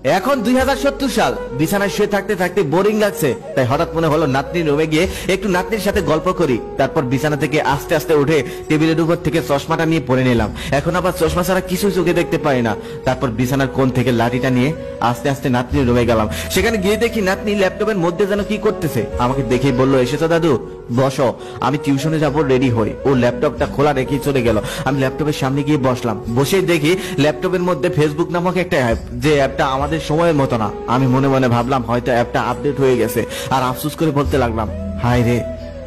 এখন 2070 সাল। বিছানায় শুয়ে থাকতে থাকতে বোরিং লাগছে, তাই হঠাৎ মনে হলো নাতনির রুমে গিয়ে একটু নাতনির সাথে গল্প করি। তারপর বিছানা থেকে আস্তে আস্তে উঠে টেবিলের উপর থেকে চশমাটা নিয়ে পরে নিলাম। এখন আবার চশমা ছাড়া কিছু চোখে দেখতে পাই না। তারপর বিছানার কোণ থেকে লাঠিটা নিয়ে আস্তে আস্তে নাতনির রুমে গেলাম। সেখানে গিয়ে দেখি নাতনি ল্যাপটপের মধ্যে যেন কি করতেছে। আমাকে দেখেই বললো, এসেছো দাদু, বসো, আমি টিউশনে যাব, রেডি হই। ও ল্যাপটপটা খোলা রেখে চলে গেল। আমি ল্যাপটপের সামনে গিয়ে বসলাম। বসেই দেখি ল্যাপটপের মধ্যে ফেসবুক নামক একটা অ্যাপ, যে অ্যাপটা আমাদের সময়ের মতো না। আমি মনে মনে ভাবলাম হয়তো অ্যাপটা আপডেট হয়ে গেছে, আর আফসোস করে বলতে লাগলাম, হায় রে,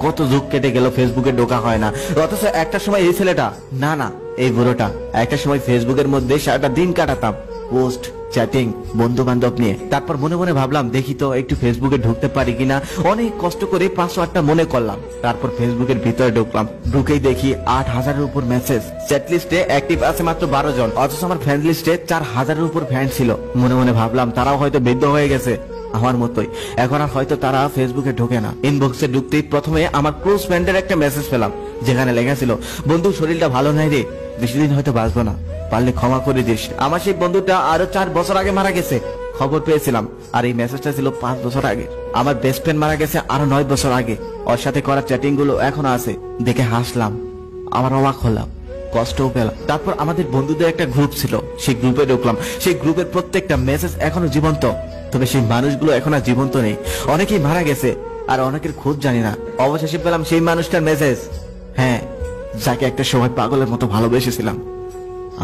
কত যুগ কেটে গেল, ফেসবুকে ঢোকা হয় না। অথচ একটা সময় এই ছেলেটা, না এই বুড়োটা, একটা সময় ফেসবুকের মধ্যে সারাটা দিন কাটাতাম, পোস্ট, চ্যাটিং, বন্ধু বান্ধব নিয়ে। তারপর মনে মনে ভাবলাম দেখি তো একটু ফেসবুকে ঢুকতে পারি কিনা। অনেক কষ্ট করে পাসওয়ার্ডটা মনে করলাম। তারপর ফেসবুকের ভিতরে ঢুকলাম। ঢুকেই দেখি 8000-এর উপর মেসেজ। চ্যাট লিস্টে অ্যাক্টিভ আছে মাত্র 12 জন, অথচ আমার ফ্রেন্ড লিস্টে 4000-এর উপর ফ্রেন্ড ছিল। মনে মনে ভাবলাম তারাও হয়তো বৃদ্ধ হয়ে গেছে আমার মতোই, এখন আর হয়তো তারা ফেসবুকে ঢোকে না। ইনবক্সে ঢুকতেই প্রথমে আমার ক্লোজ ফ্রেন্ডের একটা মেসেজ পেলাম, যেখানে লেখা ছিল, বন্ধু শরীরটা ভালো নাই রে, বেশিদিন হয়তো বাঁচবো না, পারলে ক্ষমা করে দিস। আমার সেই বন্ধুটা আরো 4 বছর আগে মারা গেছে, খবর পেয়েছিলাম। আর এই মেসেজটা ছিল 5 বছর আগে। আমার বেস্ট ফ্রেন্ড মারা গেছে আরো 9 বছর আগে। ওর সাথে করা চ্যাটিং গুলো এখনো আছে। দেখে হাসলাম, আমার অবাক হলাম, কষ্টও পেলাম। তারপর আমাদের বন্ধুদের একটা গ্রুপ ছিল, সেই গ্রুপে ঢুকলাম। সেই গ্রুপের প্রত্যেকটা মেসেজ এখনো জীবন্ত, তবে সেই মানুষগুলো এখন আর জীবন্ত নেই। অনেকেই মারা গেছে, আর অনেকের খোঁজ জানি না। অবশেষে পেলাম সেই মানুষটার মেসেজ, হ্যাঁ, যাকে একটা সময় পাগলের মতো ভালোবেসেছিলাম,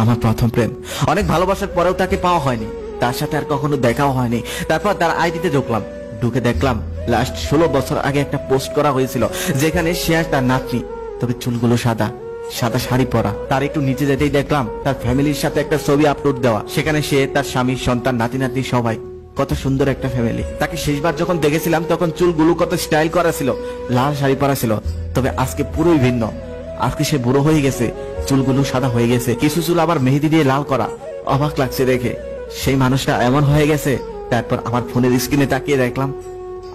আমার প্রথম প্রেম। অনেক ভালোবাসার পরেও তাকে পাওয়া হয়নি, তার সাথে আর কখনো দেখাও হয়নি। তারপর তার আইডিতে ঢুকলাম। ঢুকে দেখলাম লাস্ট 16 বছর আগে একটা পোস্ট করা হয়েছিল, যেখানে সে আর তার নাতনি, তবে চুলগুলো সাদা, সাদা শাড়ি পরা। তার একটু নিচে যেতেই দেখলাম তার ফ্যামিলির সাথে একটা ছবি আপলোড দেওয়া। সেখানে সে, তার স্বামী, সন্তান, নাতি নাতনি সবাই। কত সুন্দর একটা ফ্যামিলি। তাকে শেষবার যখন দেখেছিলাম তখন চুলগুলো কত স্টাইল করা ছিল, লাল শাড়ি পরা ছিল। তবে আজকে পুরোই ভিন্ন। আজকে সে বুড়ো হয়ে গেছে, চুলগুলো সাদা হয়ে গেছে, কিছু চুল আবার মেহেদি দিয়ে লাল করা। অবাক লাগছে দেখে, সেই মানুষটা এমন হয়ে গেছে। তারপর আমার ফোনের স্ক্রিনে তাকিয়ে দেখলাম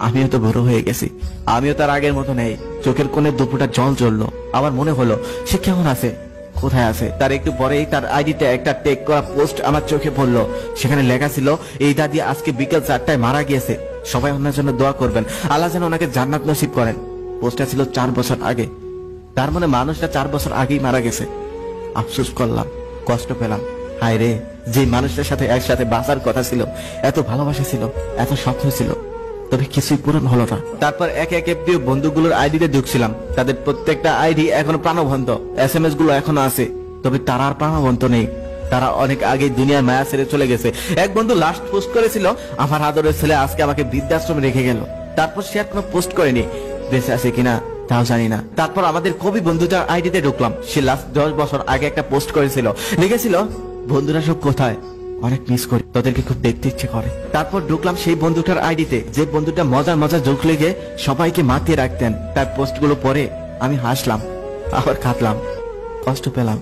আমিও তো বুড়ো হয়ে গেছি, আমিও তার আগের মতো নেই। চোখের কোণে দুপুরটা জল জ্বললো। আমার মনে হলো সে কেমন আছে, কোথায় আছে। তার একটু পরেই তার আইডিতে একটা টেক করা পোস্ট আমার চোখে পড়লো। সেখানে লেখা ছিল, এই দাদি আজকে বিকেল 4টায় মারা গিয়েছে, সবাই ওনার জন্য দোয়া করবেন, আল্লাহ যেন ওনাকে জান্নাত নসিব করেন। পোস্টটা ছিল 4 বছর আগে। তার মানে মানুষটা 4 বছর আগেই মারা গেছে। আফসোস করলাম, কষ্ট পেলাম। হায় রে, যে মানুষটার সাথে একসাথে বাঁচার কথা ছিল, এত ভালোবাসা ছিল, এত স্বপ্ন ছিল, তবে কিছুই পূরণ হলো না। তারপর একে একে প্রিয় বন্ধুগুলোর আইডিতে ঢুকছিলাম। তাদের প্রত্যেকটা আইডি এখনো প্রাণবন্ত, SMS গুলো এখনো আছে, তবে তারা আর প্রাণবন্ত নেই। তারা অনেক আগে দুনিয়ার মায়া ছেড়ে চলে গেছে। এক বন্ধু লাস্ট পোস্ট করেছিল, আমার আদরের ছেলে আজকে আমাকে বৃদ্ধাশ্রমে রেখে গেল। তারপর সে আর কোনো পোস্ট করেনি, বেঁচে আছে কিনা তাও জানি না। তারপর আমাদের কবি বন্ধুটার আইডিতে ঢুকলাম। সে লাস্ট 10 বছর আগে একটা পোস্ট করেছিল, লিখেছিল, বন্ধুরা সব কোথায়, অনেক মিস করি, তোদেরকে খুব দেখতে ইচ্ছে করে। তারপর ঢুকলাম সেই বন্ধুটার আইডিতে, যে বন্ধুটা মজার মজার জোক লেগে সবাইকে মাতিয়ে রাখতেন। তার পোস্ট গুলো পরে আমি হাসলাম, আবার কাঁদলাম, কষ্ট পেলাম,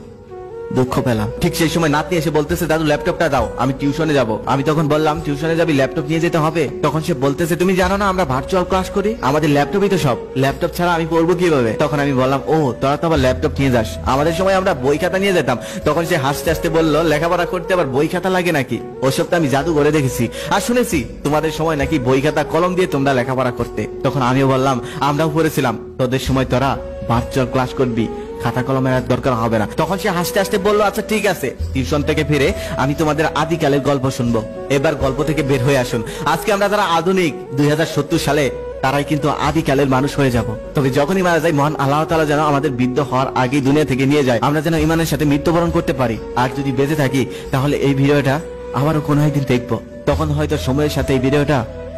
দুঃখ পেলাম। ঠিক সেই সময় নাতনি এসে বলতেছে, দাদু ল্যাপটপটা দাও, আমি টিউশনে যাব। আমি তখন বললাম, টিউশনে যাবি, ল্যাপটপ নিয়ে যেতে হবে। তখন সে বলতেছে, তুমি জানো না আমরা ভার্চুয়াল ক্লাস করি, আমাদের ল্যাপটপই তো সব, ল্যাপটপ ছাড়া আমি পড়বো কিভাবে। তখন আমি বললাম, ও তোরা তো আবার ল্যাপটপ নিয়ে যাস, আমাদের সময় আমরা বই খাতা নিয়ে যেতাম। তখন সে হাসতে হাসতে বললো, লেখাপড়া করতে আবার বই খাতা লাগে নাকি, ওসব তো আমি জাদু করে দেখেছি, আর শুনেছি তোমাদের সময় নাকি বই খাতা কলম দিয়ে তোমরা লেখাপড়া করতে। তখন আমিও বললাম, আমরাও পড়েছিলাম, তোদের সময় তোরা ভার্চুয়াল ক্লাস করবি, খাতা কলমের আর দরকার হবে না। তখন সে হাসতে হাসতে বললো, আচ্ছা ঠিক আছে, টিউশন থেকে ফিরে আমি তোমাদের আদিকালের গল্প শুনবো, এবার গল্প থেকে বের হয়ে আসুন। আজকে আমরা যারা আধুনিক 2070 সালে, তারাই কিন্তু আদিকালের মানুষ হয়ে যাব। তবে যখনই মারা যায়, মহান আল্লাহ তাআলা যেন আমাদের বৃদ্ধ হওয়ার আগেই দুনিয়া থেকে নিয়ে যায়, আমরা যেন ইমানের সাথে মৃত্যুবরণ করতে পারি। আর যদি বেঁচে থাকি, তাহলে এই ভিডিওটা আবারও কোনো একদিন দেখবো, তখন হয়তো সময়ের সাথে এই ভিডিওটা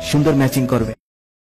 সুন্দর ম্যাচিং করবে।